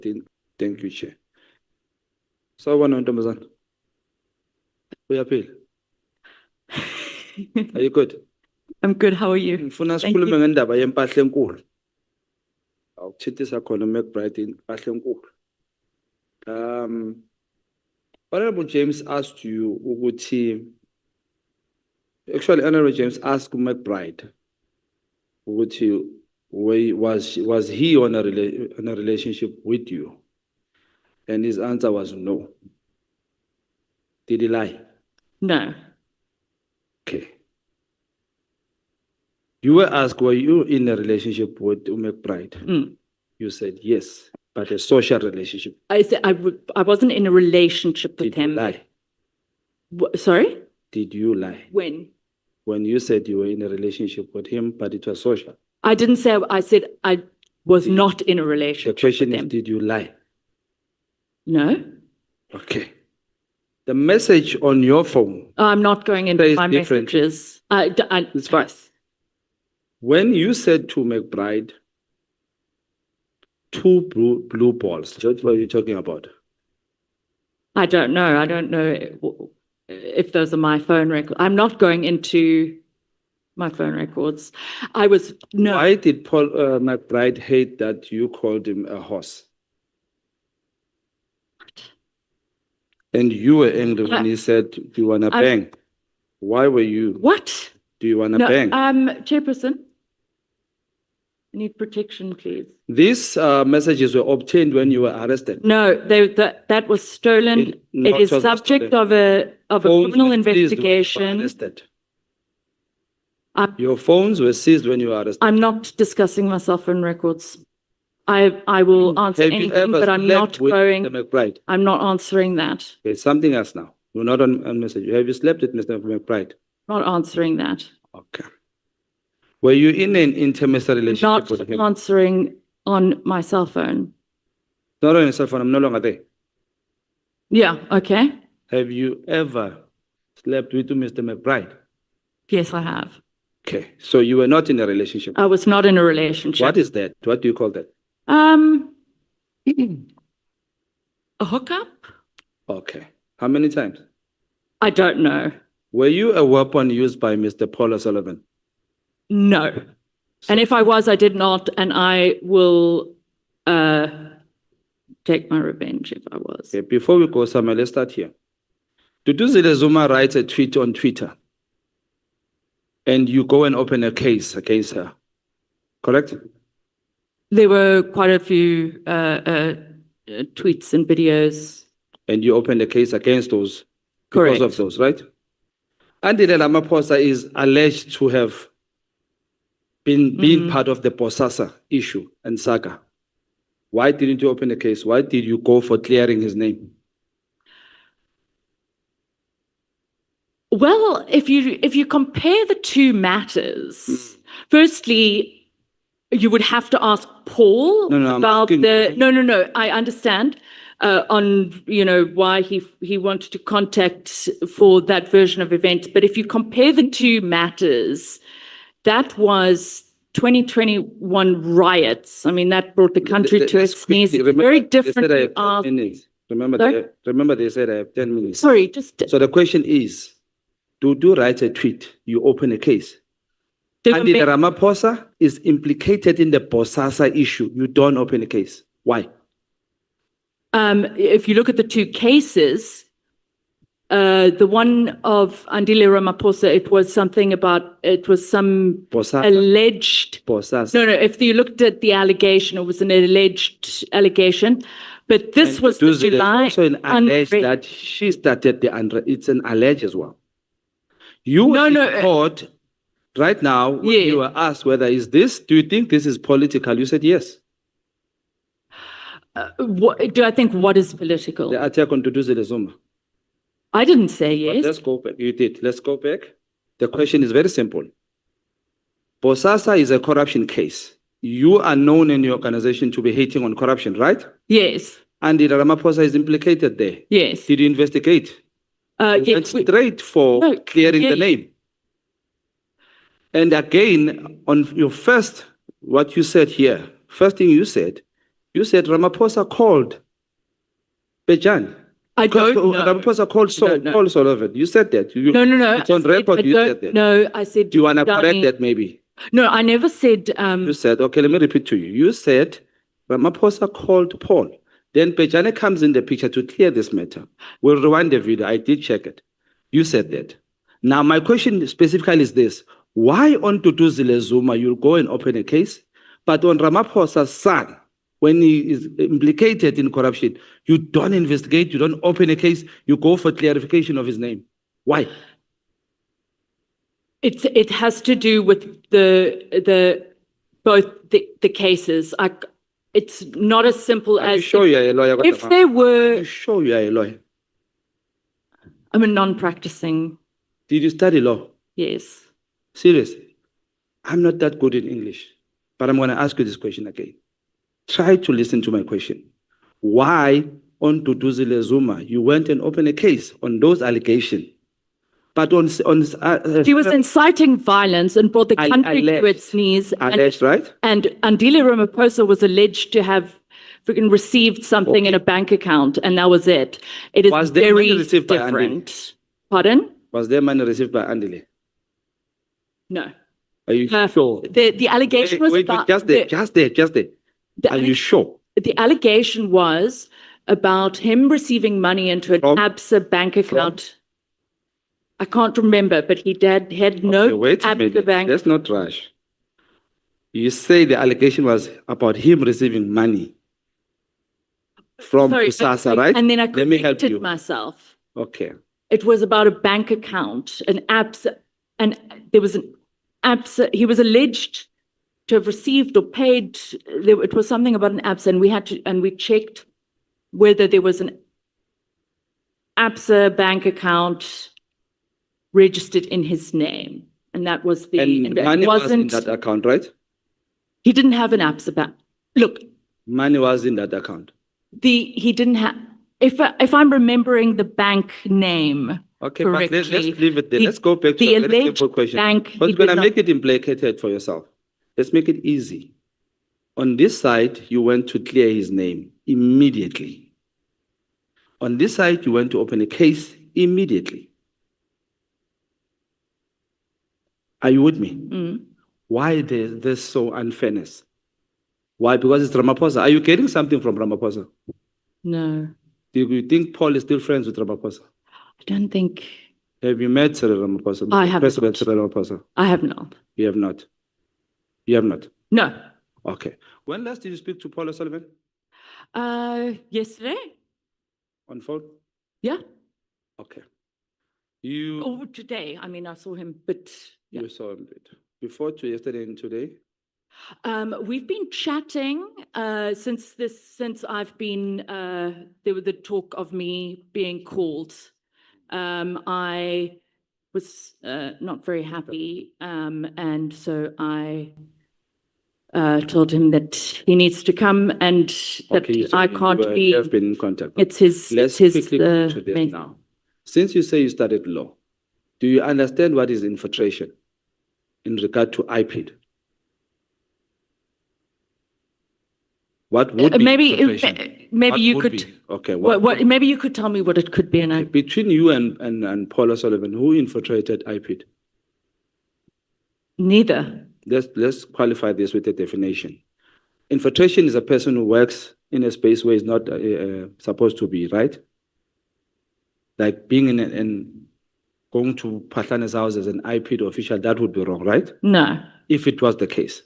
Thank you, Chair. Sawubona ntombazana. Uyaphila? Are you good? I'm good. How are you? Ngifuna Thank sikhulume you. ngendaba yempahla enkulu. Awuthithisa khona McBride impahla enkulu. Honorable James asked you ukuthi actually Honorable James asked McBride ukuthi was he on a relationship with you? And his answer was no. Did he lie? No. Okay. You were asked, were you in a relationship with McBride? You said yes, but a social relationship. I said I wasn't in a relationship with Did you him. lie? Sorry? Did you lie? When? When you said you were in a relationship with him, but it was social. I didn't say, I said I was not in a relationship The question with is, him. did you lie? No. Okay. The message on your phone. I'm not going into says my differently. messages. It's fine. When you said to McBride, two blue balls, George, what are you talking about? I don't know. I don't know if those are my phone records. I'm not going into my phone records. No. Why did Paul McBride hate that you called him a horse? And you were angry when he said, do you want to bang? Why were you? What? Do you want to bang? Chairperson, I need protection, please. These messages were obtained when you were arrested. No, that was stolen. It is subject of a criminal investigation. Your phones were seized when you were arrested. I'm not discussing my cell phone records. I will answer anything, but I'm not going. McBride? I'm not answering that. Okay, something else now. You're not on message. Have you slept with Mr. McBride? Not answering that. Okay. Were you in an intimate relationship with him? Not answering on my cell phone. Not on your cell phone. I'm no longer there. Yeah. Okay. Have you ever slept with Mr. McBride? Yes, I have. Okay. So you were not in a relationship. I was not in a relationship. What is that? What do you call that? A hookup? Okay. How many times? I don't know. Were you a weapon used by Mr. Paul O'Sullivan? No. So, and if I was, I did not, and I will take my revenge if I was. Okay, before we go somewhere, let's start here. Duduzile Zuma writes a tweet on Twitter, and you go and open a case against her, correct? There were quite a few tweets and videos. And you opened a case against those? Correct. Because of those, right? Andile Ramaphosa is alleged to have been part of the Bosasa issue and saga. Why didn't you open a case? Why did you go for clearing his name? Well, if you compare the two matters, firstly, you would have to ask Paul about the. I understand on why he wanted to contact for that version of events. But if you compare the two matters, that was 2021 riots. I mean, that brought the country to its knees. It's very different to ask. Remember, they said I have 10 minutes. Sorry, just. So the question is, do write a tweet, you open a case. And the Ramaphosa is implicated in the Bosasa issue. You don't open a case. Why? If you look at the two cases, the one of Andile Ramaphosa, it was some Bosasa. Alleged. Bosasa. No. If you looked at the allegation, it was an alleged allegation. But this was the July. Also an alleged that she started it's an alleged as well. You were in court. Right now, you were asked whether do you think this is political? You said yes. Do I think what is political? The attack on Duduzile Zuma. I didn't say yes. But let's go back. You did. Let's go back. The question is very simple. Bosasa is a corruption case. You are known in your organization to be hating on corruption, right? Yes. And the Ramaphosa is implicated there. Yes. Did you investigate? Yes. Went straight for clearing the name. And again, on your what you said here, first thing you said You said Ramaphosa called Bejan. I don't know. Ramaphosa called Paul Sullivan. You said that. No. It's on record. You said that. No, I said. Do you want to correct that maybe? No, I never said. You said, okay, let me repeat to you. You said Ramaphosa called Paul. Then Bejane comes in the picture to clear this matter. We'll rewind the video. I did check it. You said that. Now, my question specifically is this. Why on Tutuzile Zuma you'll go and open a case, but on Ramaphosa's son, when he is implicated in corruption, you don't investigate, you don't open a case, you go for clarification of his name? Why? It has to do with both the cases. It's not as simple as. Are you sure you're a lawyer? If there were. Are you sure you are a lawyer? I'm a non-practicing. Did you study law? Yes. Seriously? I'm not that good in English, but I'm going to ask you this question again. Try to listen to my question. Why on Tutuzile Zuma you went and opened a case on those allegations? But he was inciting violence and brought the country to its knees. Alleged, right? And Andile Ramaphosa was alleged to have freaking received something in a bank account, and that was it. It is very different. Pardon? Was there money received by Andile? No. Are you sure? The allegation was about... Just there. Are you sure? The allegation was about him receiving money into an ABSA bank account. I can't remember, but he had no ABSA bank. Let's not rush. You say the allegation was about him receiving money from USASA, right? And then I corrected myself. Okay. It was about a bank account, an ABSA, and there was an ABSA. He was alleged to have received or paid. It was something about an ABSA, and we checked whether there was an ABSA bank account registered in his name, and that was the. And money was in that account, right? He didn't have an ABSA bank. Look, money was in that account. He didn't have. If I'm remembering the bank name correctly, but let's leave it there. Let's go back to a very simple question. But you're gonna make it implicated for yourself. Let's make it easy. On this side, you went to clear his name immediately. On this side, you went to open a case immediately. Are you with me? Mm. Why there's so unfairness? Why? Because it's Ramaphosa. Are you getting something from Ramaphosa? No. Do you think Paul is still friends with Ramaphosa? I don't think. Have you met Cyril Ramaphosa? I have President Cyril Ramaphosa? I have not. You have not? You have not? No. Okay. When last did you speak to Paul O'Sullivan? Yesterday. On phone? Yeah. Okay. Today. I mean, I saw him, but... Yeah. You saw him, but before to yesterday and today? We've been chatting since I've been, there was the talk of me being called. I was not very happy, and so I told him that he needs to come and that I can't be. You have been in contact. It's his. Let's quickly go to this now. Since you say you studied law, do you understand what is infiltration in regard to IPID? What would be infiltration? Maybe you could. Okay. Maybe you could tell me what it could be. Between you and Paul O'Sullivan, who infiltrated IPID? Neither. Let's qualify this with a definition. Infiltration is a person who works in a space where he's not supposed to be, right? Like being in going to Patlane's house as an IPID official, that would be wrong, right? No. If it was the case.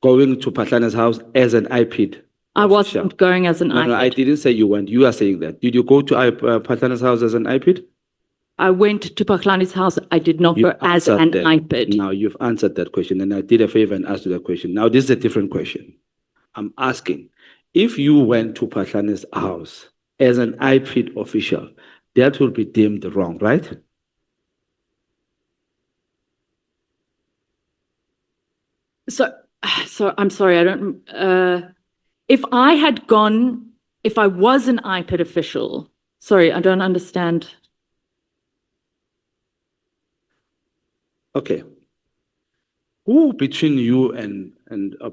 Going to Patlane's house as an IPID. I wasn't going as an IPID. No, I didn't say you went. You are saying that. Did you go to Patlane's house as an IPID? I went to Patlane's house. I did not go as an IPID. Now, you've answered that question, and I did a favor and asked you that question. Now, this is a different question. I'm asking, if you went to Patlane's house as an IPID official, that will be deemed wrong, right? So I'm sorry, I don't, if I was an IPID official, sorry, I don't understand. Okay. Who between you and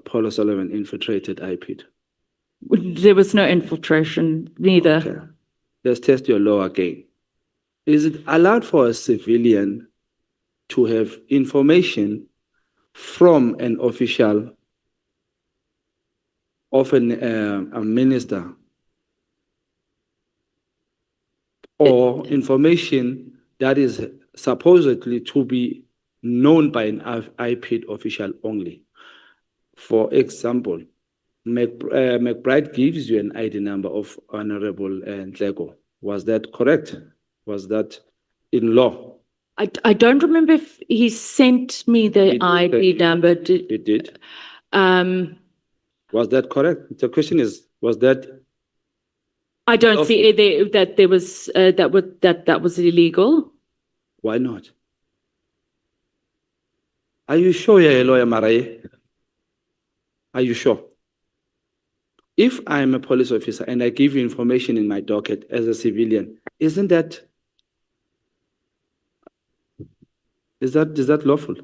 Paul O'Sullivan infiltrated IPID? There was no infiltration, neither. Okay. Let's test your law again. Is it allowed for a civilian to have information from an official of a minister or information that is supposedly to be known by an IPID official only? For example, McBride gives you an ID number of Honorable Ntleko. Was that correct? Was that in law? I don't remember if he sent me the ID number. It did. Was that correct? The question is, was that? I don't see that there was that was illegal. Why not? Are you sure you're a lawyer, Marae? Are you sure? If I'm a police officer and I give you information in my docket as a civilian, is that lawful?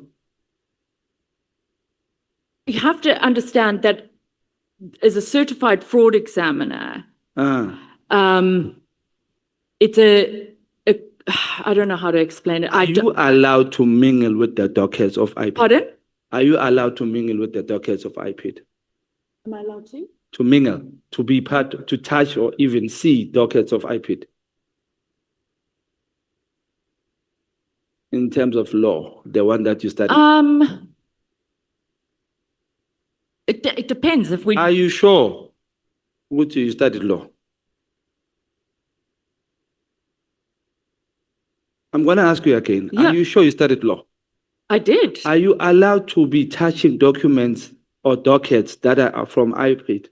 You have to understand that as a certified fraud examiner, it's I don't know how to explain it. Are you allowed to mingle with the dockets of IPID? Pardon? Are you allowed to mingle with the dockets of IPID? Am I allowed to? To mingle, to be part, to touch or even see dockets of IPID? In terms of law, the one that you studied? It depends if we... Are you sure? Would you studied law? I'm going to ask you again. Yeah. Are you sure you studied law? I did. Are you allowed to be touching documents or dockets that are from IPID?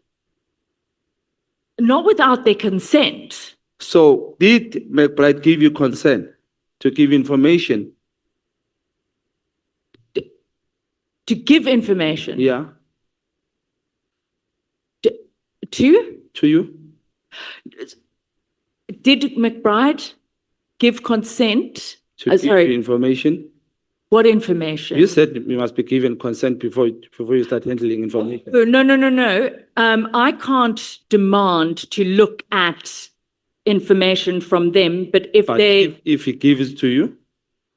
Not without their consent. So did McBride give you consent to give information? To give information? Yeah. To you? Did McBride give consent? To give you information? What information? You said you must be given consent before you start handling information. No. I can't demand to look at information from them, but if he gives it to you,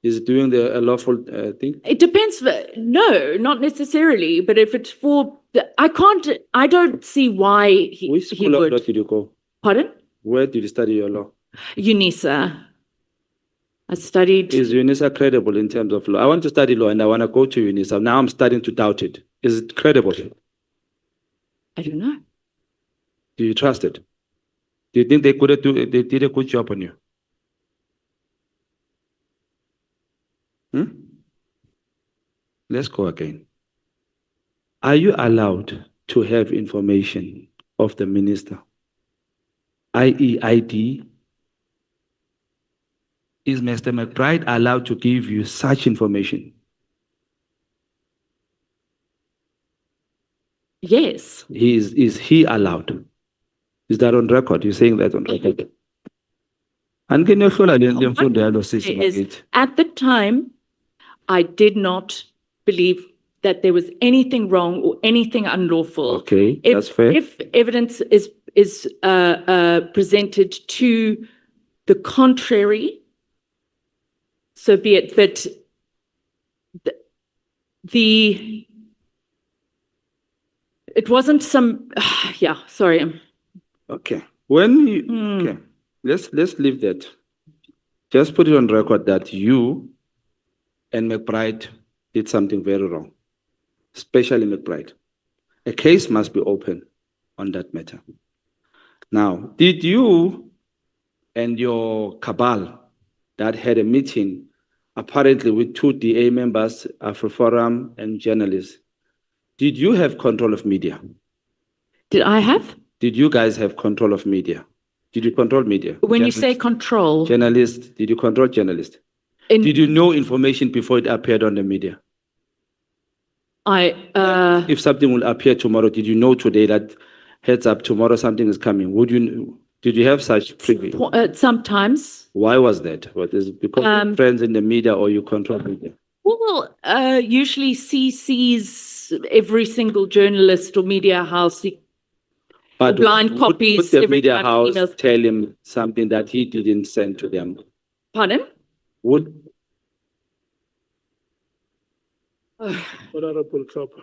is it doing a lawful thing? It depends. No, not necessarily. But if it's for, I don't see why Which school of law did you go? Pardon? Where did you study your law? UNISA. I studied. Is UNISA credible in terms of law? I want to study law and I want to go to UNISA. Now I'm starting to doubt it. Is it credible? I don't know. Do you trust it? Do you think they did a good job on you? Let's go again. Are you allowed to have information of the minister, i.e. ID? Is Mr. McBride allowed to give you such information? Yes. Is he allowed? Is that on record? You're saying that on record? At the time, I did not believe that there was anything wrong or anything unlawful. Okay, that's fair. If evidence is presented to the contrary, so be it. But it wasn't some. Yeah, sorry. Okay. When you okay, let's leave that. Just put it on record that you and McBride did something very wrong, especially McBride. A case must be open on that matter. Now, did you and your cabal that had a meeting, apparently with 2 DA members, AfroForum and journalists, did you have control of media? Did I have? Did you guys have control of media? Did you control media? When you say control? Journalists, did you control journalists? Did you know information before it appeared on the media? If something will appear tomorrow, did you know today that heads up, tomorrow something is coming? Did you have such preview? Sometimes. Why was that? What is it because friends in the media or you control media? Well, usually CC's every single journalist or media house. But blind would copies, the every media kind of house emails. tell him something that he didn't send to them? Pardon? Would Honorable Kapa.